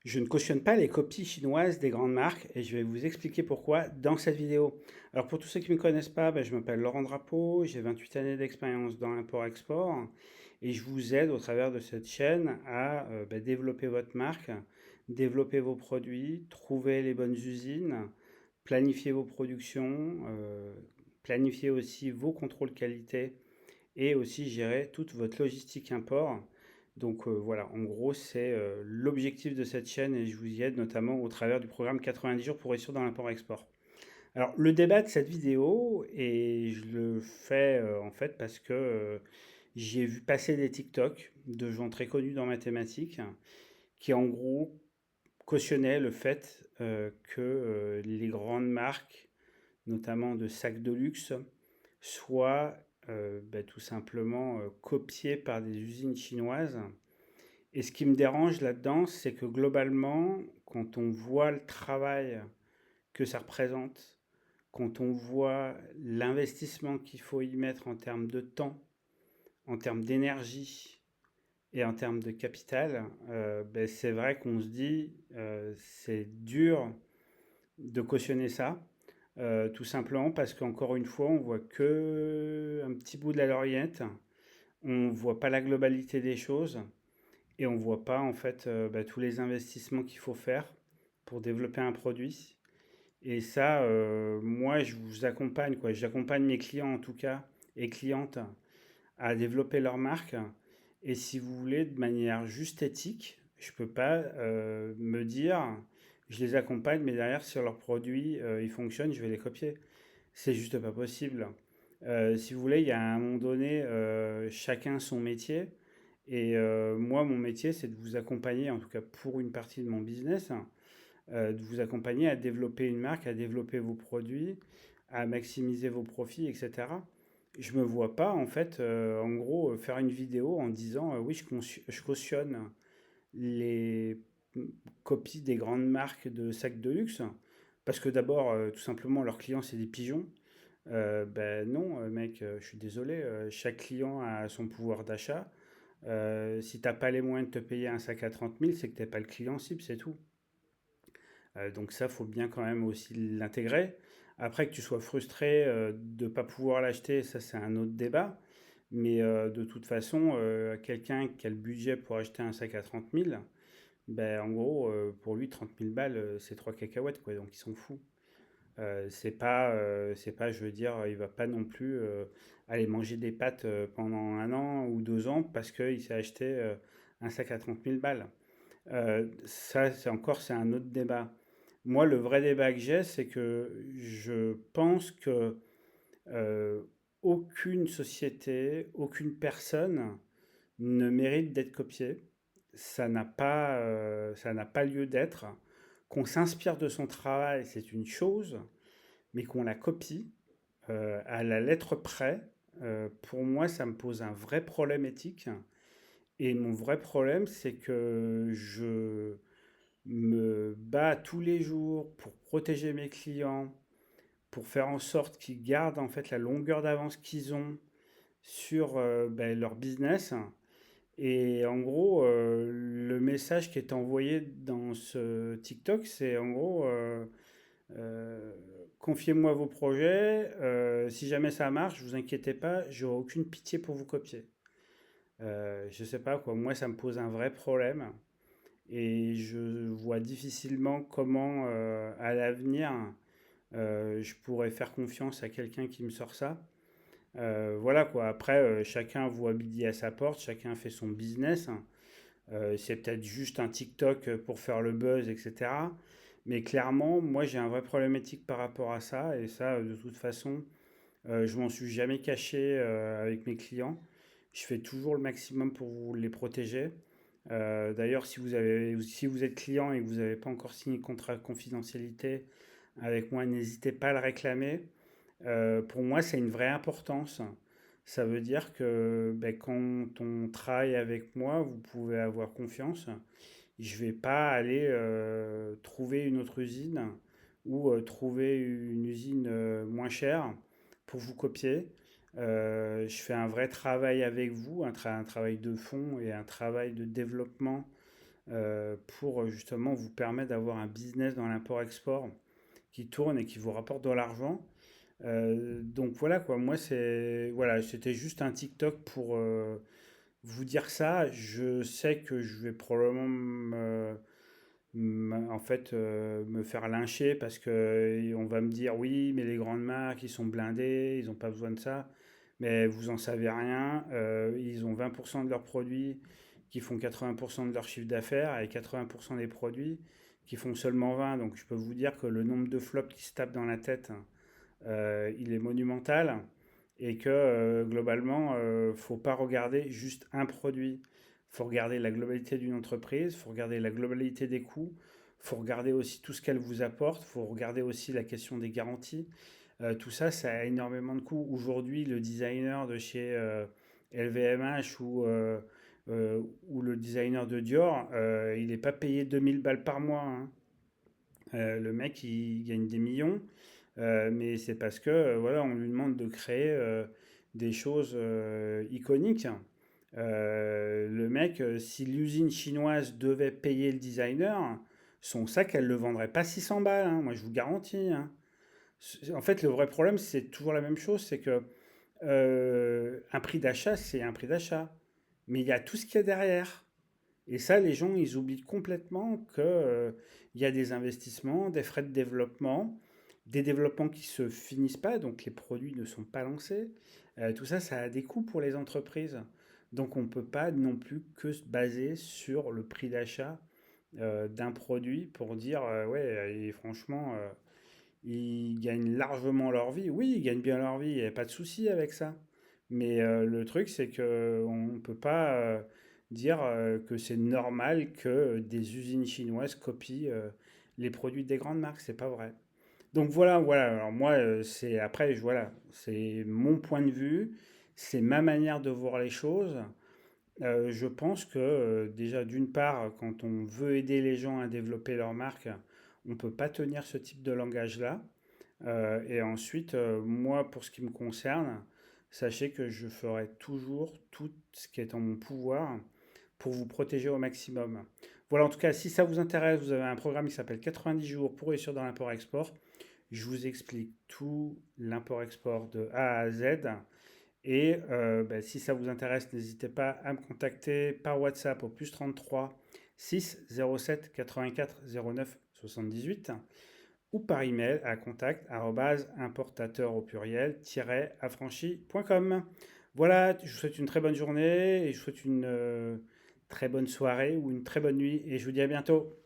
Je ne cautionne pas les copies chinoises des grandes marques et je vais vous expliquer pourquoi dans cette vidéo. Alors pour tous ceux qui ne me connaissent pas, je m'appelle Laurent Drapeau, j'ai 28 années d'expérience dans l'import-export et je vous aide au travers de cette chaîne à développer votre marque, développer vos produits, trouver les bonnes usines, planifier vos productions, planifier aussi vos contrôles qualité et aussi gérer toute votre logistique import. Donc voilà, en gros, c'est l'objectif de cette chaîne et je vous y aide notamment au travers du programme 90 jours pour réussir dans l'import-export. Alors, le débat de cette vidéo, et je le fais en fait parce que j'ai vu passer des TikTok de gens très connus dans mathématiques qui en gros cautionnaient le fait que les grandes marques, notamment de sacs de luxe, soient tout simplement copiées par des usines chinoises. Et ce qui me dérange là-dedans, c'est que globalement, quand on voit le travail que ça représente, quand on voit l'investissement qu'il faut y mettre en termes de temps, en termes d'énergie et en termes de capital, c'est vrai qu'on se dit c'est dur de cautionner ça. Tout simplement parce qu'encore une fois, on voit que un petit bout de la lorgnette, on voit pas la globalité des choses et on voit pas en fait tous les investissements qu'il faut faire pour développer un produit. Et ça, moi, je vous accompagne, quoi. J'accompagne mes clients en tout cas et clientes à développer leur marque. Et si vous voulez, de manière juste éthique, je peux pas me dire, je les accompagne, mais derrière, sur leurs produits, ils fonctionnent, je vais les copier. C'est juste pas possible. Si vous voulez, il y a un moment donné, chacun son métier. Et moi, mon métier, c'est de vous accompagner, en tout cas pour une partie de mon business, de vous accompagner à développer une marque, à développer vos produits, à maximiser vos profits, etc. Je me vois pas, en fait, en gros, faire une vidéo en disant oui, je cautionne les copies des grandes marques de sacs de luxe, parce que d'abord, tout simplement, leurs clients, c'est des pigeons. Ben non, mec, je suis désolé, chaque client a son pouvoir d'achat. Si t'as pas les moyens de te payer un sac à 30 000, c'est que t'es pas le client cible, c'est tout. Donc ça, faut bien quand même aussi l'intégrer. Après que tu sois frustré de ne pas pouvoir l'acheter, ça c'est un autre débat. Mais de toute façon, quelqu'un qui a le budget pour acheter un sac à 30 000, ben, en gros, pour lui, 30 000 balles, c'est 3 cacahuètes, quoi, donc il s'en fout. C'est pas, je veux dire, il va pas non plus aller manger des pâtes pendant un an ou 2 ans parce qu'il s'est acheté un sac à 30 000 balles. Ça, c'est un autre débat. Moi, le vrai débat que j'ai, c'est que je pense que euh, aucune société, aucune personne ne mérite d'être copiée. Ça n'a pas lieu d'être. Qu'on s'inspire de son travail, c'est une chose, mais qu'on la copie à la lettre près, pour moi, ça me pose un vrai problème éthique. Et mon vrai problème, c'est que je me bats tous les jours pour protéger mes clients, pour faire en sorte qu'ils gardent en fait la longueur d'avance qu'ils ont sur leur business. Et en gros, le message qui est envoyé dans ce TikTok, c'est en gros, euh, confiez-moi vos projets, si jamais ça marche, vous inquiétez pas, j'aurai aucune pitié pour vous copier. Je sais pas quoi, moi ça me pose un vrai problème. Et je vois difficilement comment, à l'avenir, je pourrais faire confiance à quelqu'un qui me sort ça. Voilà quoi. Après, chacun voit midi à sa porte, chacun fait son business. C'est peut-être juste un TikTok pour faire le buzz, etc. Mais clairement, moi j'ai un vrai problème éthique par rapport à ça. Et ça, de toute façon, je m'en suis jamais caché avec mes clients. Je fais toujours le maximum pour vous les protéger. D'ailleurs, si vous êtes client et que vous n'avez pas encore signé de contrat de confidentialité avec moi, n'hésitez pas à le réclamer. Pour moi, c'est une vraie importance. Ça veut dire que quand on travaille avec moi, vous pouvez avoir confiance. Je vais pas aller trouver une autre usine ou trouver une usine moins chère pour vous copier. Je fais un vrai travail avec vous, un travail de fond et un travail de développement pour justement vous permettre d'avoir un business dans l'import-export qui tourne et qui vous rapporte de l'argent. Donc voilà quoi, moi voilà, c'était juste un TikTok pour vous dire ça. Je sais que je vais probablement en fait me faire lyncher parce que on va me dire oui, mais les grandes marques ils sont blindés, ils n'ont pas besoin de ça. Mais vous en savez rien. Ils ont 20% de leurs produits qui font 80% de leur chiffre d'affaires et 80% des produits qui font seulement 20. Donc je peux vous dire que le nombre de flops qui se tapent dans la tête, il est monumental et que globalement, faut pas regarder juste un produit. Faut regarder la globalité d'une entreprise, faut regarder la globalité des coûts, faut regarder aussi tout ce qu'elle vous apporte, faut regarder aussi la question des garanties. Tout ça, ça a énormément de coûts. Aujourd'hui, le designer de chez LVMH ou le designer de Dior, il n'est pas payé 2000 balles par mois, hein. Le mec, il gagne des millions, mais c'est parce que voilà, on lui demande de créer des choses iconiques. Le mec, si l'usine chinoise devait payer le designer, son sac, elle ne le vendrait pas 600 balles, hein, moi je vous garantis, hein. En fait, le vrai problème, c'est toujours la même chose, c'est que un prix d'achat, c'est un prix d'achat. Mais il y a tout ce qu'il y a derrière. Et ça, les gens, ils oublient complètement que, il y a des investissements, des frais de développement, des développements qui se finissent pas, donc les produits ne sont pas lancés. Tout ça, ça a des coûts pour les entreprises. Donc on ne peut pas non plus que se baser sur le prix d'achat d'un produit pour dire, ouais, et franchement, ils gagnent largement leur vie. Oui, ils gagnent bien leur vie, il n'y a pas de souci avec ça. Mais le truc, c'est qu'on ne peut pas dire que c'est normal que des usines chinoises copient les produits des grandes marques. C'est pas vrai. Donc voilà, voilà. Alors moi, c'est après, voilà, c'est mon point de vue, c'est ma manière de voir les choses. Je pense que déjà, d'une part, quand on veut aider les gens à développer leur marque, on ne peut pas tenir ce type de langage-là. Et ensuite, moi, pour ce qui me concerne, sachez que je ferai toujours tout ce qui est en mon pouvoir pour vous protéger au maximum. Voilà, en tout cas, si ça vous intéresse, vous avez un programme qui s'appelle 90 jours pour réussir dans l'import-export. Je vous explique tout l'import-export de A à Z. Et ben, si ça vous intéresse, n'hésitez pas à me contacter par WhatsApp au plus 33 6 07 84 09 78 ou par email à contact importateur au pluriel affranchi.com. Voilà, je vous souhaite une très bonne journée et je vous souhaite une très bonne soirée ou une très bonne nuit et je vous dis à bientôt.